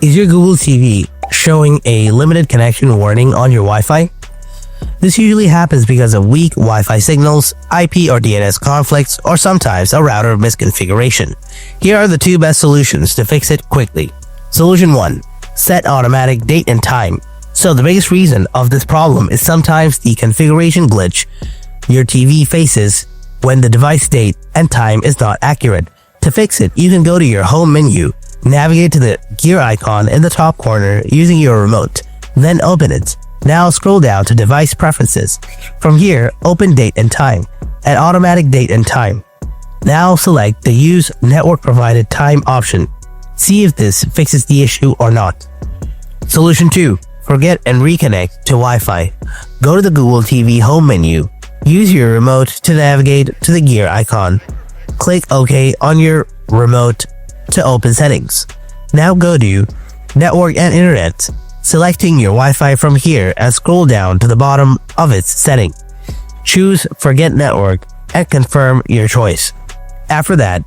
Is your Google TV showing a limited connection warning on your Wi-Fi? This usually happens because of weak Wi-Fi signals, IP or DNS conflicts, or sometimes a router misconfiguration. Here are the two best solutions to fix it quickly. Solution 1. Set automatic date and time. So the biggest reason of this problem is sometimes the configuration glitch your TV faces when the device date and time is not accurate. To fix it, you can go to your home menu, navigate to the gear icon in the top corner using your remote, then open it. Now scroll down to device preferences. From here, open date and time and automatic date and time. Now select the use network provided time option. See if this fixes the issue or not. Solution 2. Forget and reconnect to Wi-Fi. Go to the Google TV home menu. Use your remote to navigate to the gear icon. Click OK on your remote to open settings. Now go to Network and Internet, selecting your Wi-Fi from here and scroll down to the bottom of its setting. Choose Forget Network and confirm your choice. After that,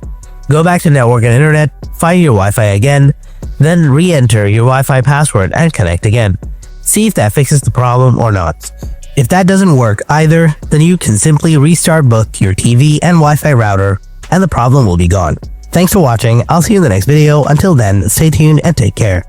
go back to Network and Internet, find your Wi-Fi again, then re-enter your Wi-Fi password and connect again. See if that fixes the problem or not. If that doesn't work either, then you can simply restart both your TV and Wi-Fi router and the problem will be gone. Thanks for watching. I'll see you in the next video. Until then, stay tuned and take care.